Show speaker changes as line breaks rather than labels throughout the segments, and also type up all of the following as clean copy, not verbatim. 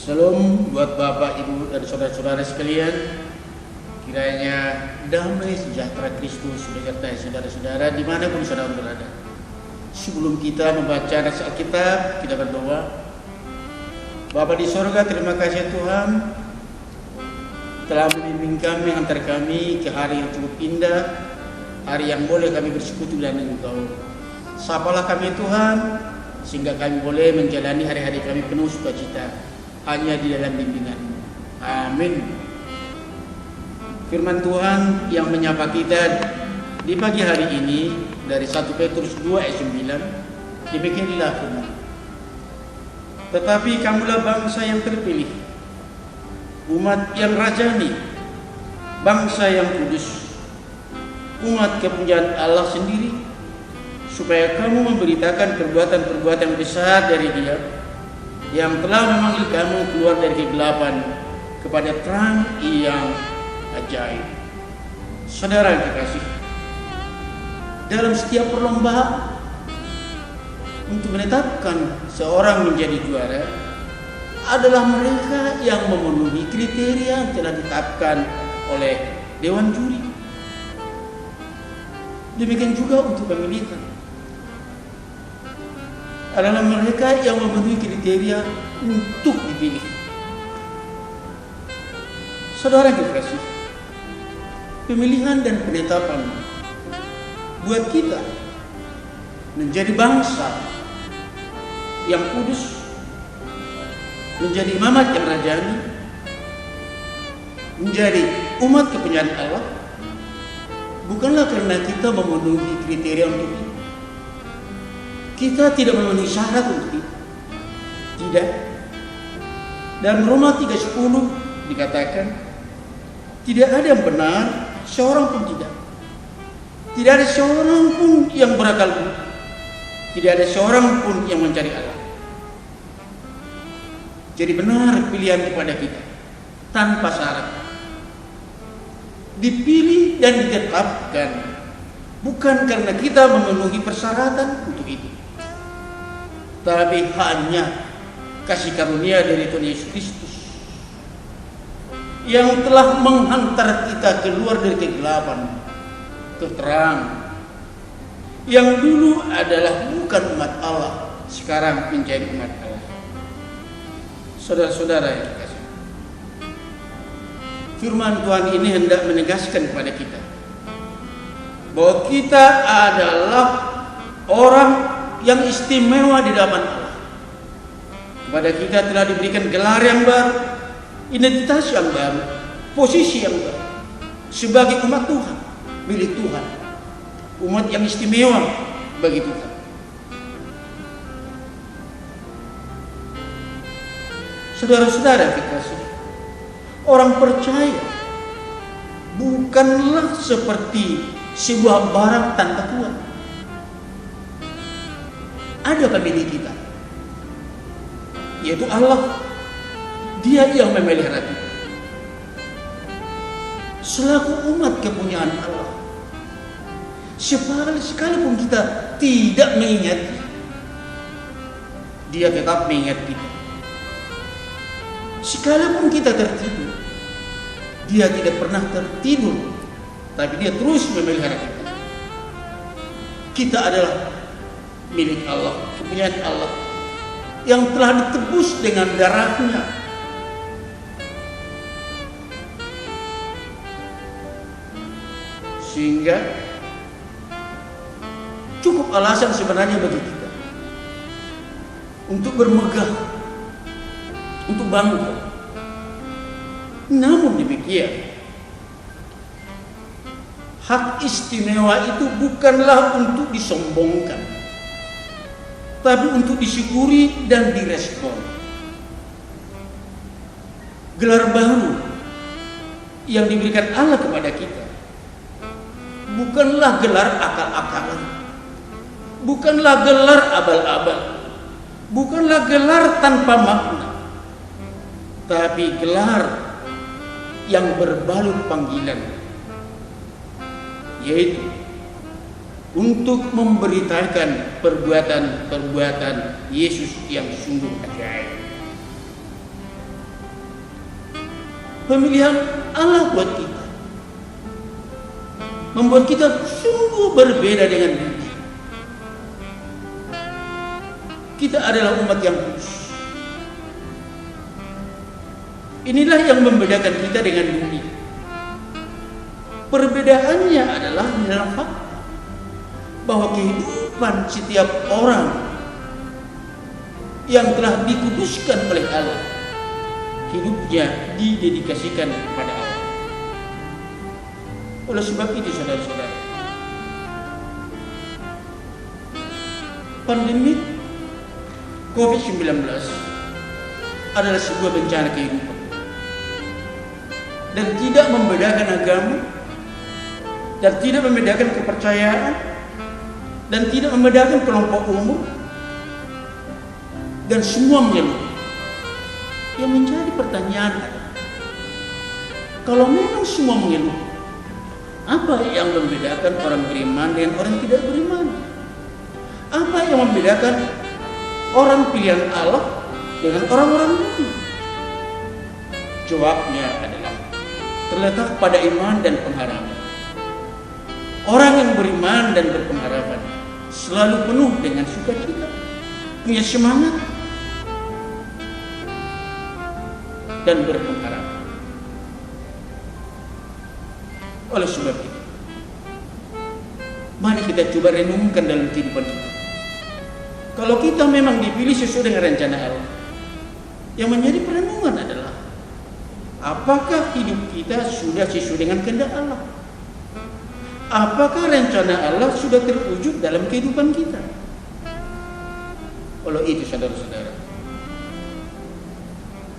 Shalom buat Bapak, Ibu, dan saudara-saudara sekalian. Kiranya damai sejahtera Kristus menyertai saudara-saudara dimanapun saudara berada. Sebelum kita membaca nats Alkitab, kita berdoa. Bapa di sorga, terima kasih Tuhan telah membimbing kami, antar kami ke hari yang cukup indah, hari yang boleh kami bersekutu dengan Engkau. Sapalah kami Tuhan, sehingga kami boleh menjalani hari-hari kami penuh sukacita hanya di dalam bimbingan-Mu. Amin. Firman Tuhan yang menyapa kita di pagi hari ini dari 1 Petrus 2 ayat 9, demikianlah firman. Tetapi kamulah bangsa yang terpilih, umat yang rajani, bangsa yang kudus, umat kepunyaan Allah sendiri, supaya kamu memberitakan perbuatan-perbuatan besar dari Dia yang telah memanggil kamu keluar dari kegelapan kepada terang yang ajaib. Saudara yang kekasih, dalam setiap perlombaan untuk menetapkan seorang menjadi juara adalah mereka yang memenuhi kriteria yang telah ditetapkan oleh Dewan Juri. Demikian juga untuk pemilihan adalah mereka yang memenuhi kriteria untuk dipilih. Saudara yang kekasih, pemilihan dan penetapan buat kita menjadi bangsa yang kudus, menjadi imamat yang rajani, menjadi umat kepunyaan Allah, bukanlah karena kita memenuhi kriteria untuk itu. Kita tidak memenuhi syarat untuk itu. Tidak. Dalam Roma 3:10 dikatakan, tidak ada yang benar, seorang pun tidak. Tidak ada seorang pun yang berakal budi. Tidak ada seorang pun yang mencari Allah. Jadi benar pilihan kepada kita tanpa syarat. Dipilih dan ditetapkan bukan karena kita memenuhi persyaratan untuk itu, tapi hanya kasih karunia dari Tuhan Yesus Kristus yang telah menghantar kita keluar dari kegelapan ke terang. Yang dulu adalah bukan umat Allah, sekarang menjadi umat Allah. Saudara-saudara yang dikasihi, firman Tuhan ini hendak menegaskan kepada kita bahwa kita adalah orang yang istimewa di hadapan Allah. Kepada kita telah diberikan gelar yang baru, identitas yang baru, posisi yang baru sebagai umat Tuhan, milik Tuhan, umat yang istimewa bagi Tuhan. Saudara-saudara kekasih, orang percaya bukanlah seperti sebuah barang tanpa tuan. Ada pemilik kita, yaitu Allah. Dia yang memelihara kita selaku umat kepunyaan Allah. Sekalipun kita tidak mengingat, Dia tetap mengingat kita. Sekalipun kita tertidur, Dia tidak pernah tertidur, tapi Dia terus memelihara kita. Kita adalah milik Allah, kepunyaan Allah yang telah ditebus dengan darahnya. Sehingga cukup alasan sebenarnya bagi kita untuk bermegah, untuk bangga. Namun demikian, hak istimewa itu bukanlah untuk disombongkan, tapi untuk disyukuri dan direspon. Gelar baru yang diberikan Allah kepada kita bukanlah gelar akal-akalan, bukanlah gelar abal-abal, bukanlah gelar tanpa makna, tapi gelar yang berbalut panggilan, yaitu untuk memberitakan perbuatan-perbuatan Yesus yang sungguh ajaib. pemilihan Allah buat kita membuat kita sungguh berbeda dengan dunia. Kita adalah umat yang kudus. Inilah yang membedakan kita dengan dunia. Perbedaannya adalah dalam fakta bahwa kehidupan setiap orang yang telah dikuduskan oleh Allah, hidupnya didedikasikan kepada Allah. Oleh sebab itu saudara-saudara, pandemi COVID-19 adalah sebuah bencana kehidupan dan tidak membedakan agama, dan tidak membedakan kepercayaan, dan tidak membedakan kelompok umur, dan semua menyeluruh. Yang menjadi pertanyaan adalah, kalau memang semua mengeluh, apa yang membedakan orang beriman dengan orang tidak beriman? Apa yang membedakan orang pilihan Allah dengan orang-orang mukmin? Jawabnya adalah terletak pada iman dan pengharapan. Orang yang beriman dan berpengharapan selalu penuh dengan sukacita, punya semangat dan berpengharapan. Oleh sebab itu, mari kita coba renungkan dalam kehidupan kita. Kalau kita memang dipilih sesuai dengan rencana Allah, yang menjadi perenungan adalah apakah hidup kita sudah sesuai dengan kehendak Allah? Apakah rencana Allah sudah terwujud dalam kehidupan kita? Oleh itu saudara-saudara,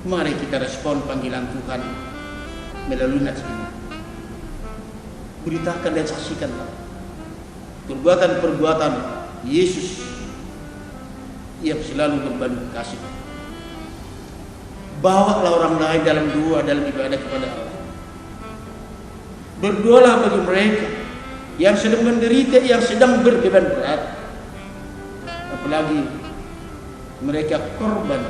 mari kita respon panggilan Tuhan melalui nats ini. Beritakan dan saksikanlah perbuatan-perbuatan Yesus yang selalu berpenuh kasih. Bawalah orang lain dalam doa, dalam ibadah kepada Allah. Berdoalah bagi mereka yang sedang menderita, yang sedang berbeban berat, apalagi mereka korban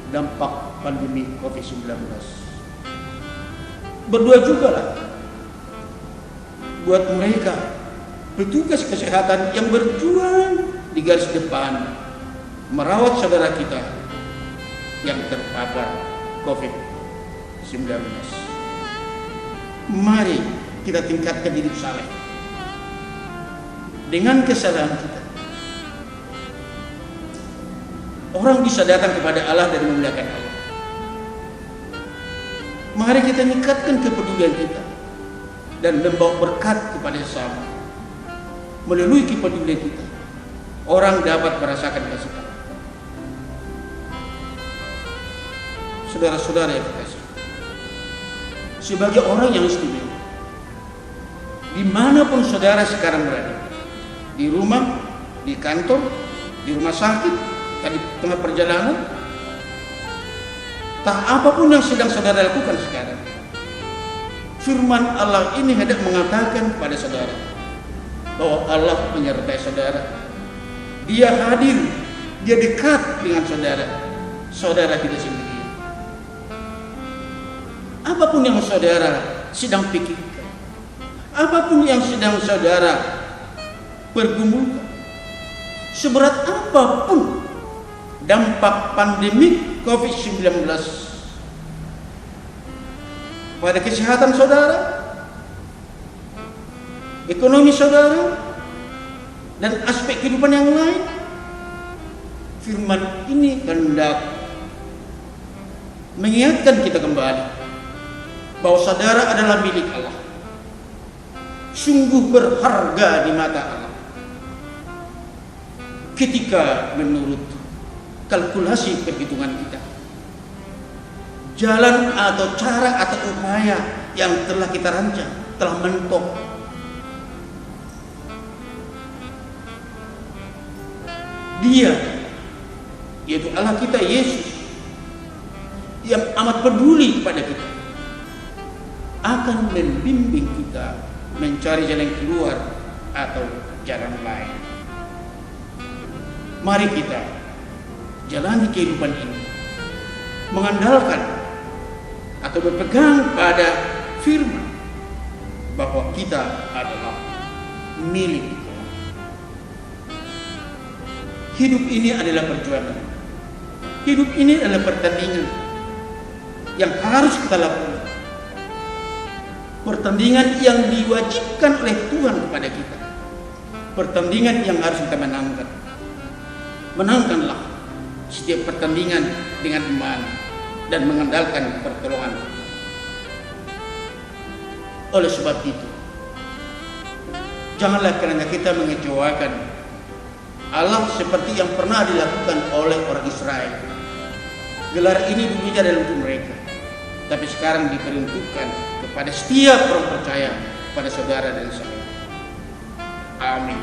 dampak pandemi COVID-19. Berdoa juga lah buat mereka petugas kesehatan yang berjuang di garis depan merawat saudara kita yang terpapar COVID-19. Mari kita tingkatkan hidup saleh dengan kesalahan kita. Orang bisa datang kepada Allah dan memuliakan Allah. Mari kita meningkatkan kepedulian kita dan membawa berkat kepada sesama. Melalui kepedulian kita, orang dapat merasakan kasih Allah. Saudara-saudara yang terkasih, sebagai orang yang istimewa, dimanapun saudara sekarang berada, di rumah, di kantor, di rumah sakit, di tengah perjalanan, tak apapun yang sedang saudara lakukan sekarang, firman Allah ini hendak mengatakan kepada saudara bahwa Allah menyertai saudara. Dia hadir, dia dekat dengan saudara. Saudara tidak sendiri. Apapun yang saudara sedang pikirkan, apapun yang sedang saudara pergumulkan, seberat apapun dampak pandemi COVID-19 pada kesehatan saudara, ekonomi saudara, dan aspek kehidupan yang lain, firman ini hendak mengingatkan kita kembali bahwa saudara adalah milik Allah, sungguh berharga di mata Allah. Ketika menurut kalkulasi perhitungan kita, jalan atau cara atau upaya yang telah kita rancang, telah mentok, Dia, yaitu Allah kita Yesus, yang amat peduli kepada kita, akan membimbing kita mencari jalan keluar atau jalan lain. Mari kita jalani kehidupan ini mengandalkan atau berpegang pada firman bahwa kita adalah milik Allah. Hidup ini adalah perjuangan. Hidup ini adalah pertandingan yang harus kita lakukan. Pertandingan yang diwajibkan oleh Tuhan kepada kita. Pertandingan yang harus kita menangkan. Menangkanlah setiap pertandingan dengan iman dan mengandalkan pertolongan. Oleh sebab itu, janganlah kiranya kita mengecewakan Allah seperti yang pernah dilakukan oleh orang Israel. Gelar ini dulunya adalah untuk mereka, tapi sekarang diperuntukkan kepada setiap orang percaya, pada saudara dan saya. Amin.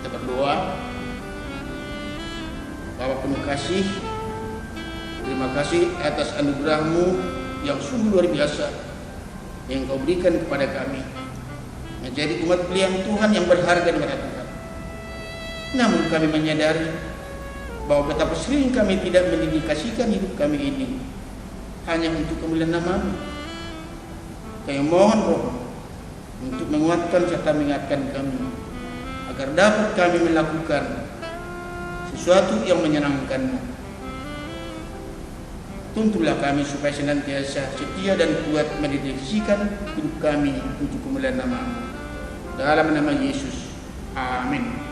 Kita berdoa. Bapa penuh kasih, terima kasih atas anugerah-Mu yang sungguh luar biasa yang Kau berikan kepada kami, menjadi umat pilihan Tuhan yang berharga di mata Tuhan. Namun kami menyadari bahwa betapa sering kami tidak mendedikasikan hidup kami ini hanya untuk kemuliaan nama-Mu. Kami mohon Roh untuk menguatkan serta mengingatkan kami agar dapat kami melakukan sesuatu yang menyenangkan-Mu. Tuntunlah kami supaya senantiasa setia dan kuat mendedikasikan hidup kami untuk kemuliaan nama-Mu. Dalam nama Yesus. Amin.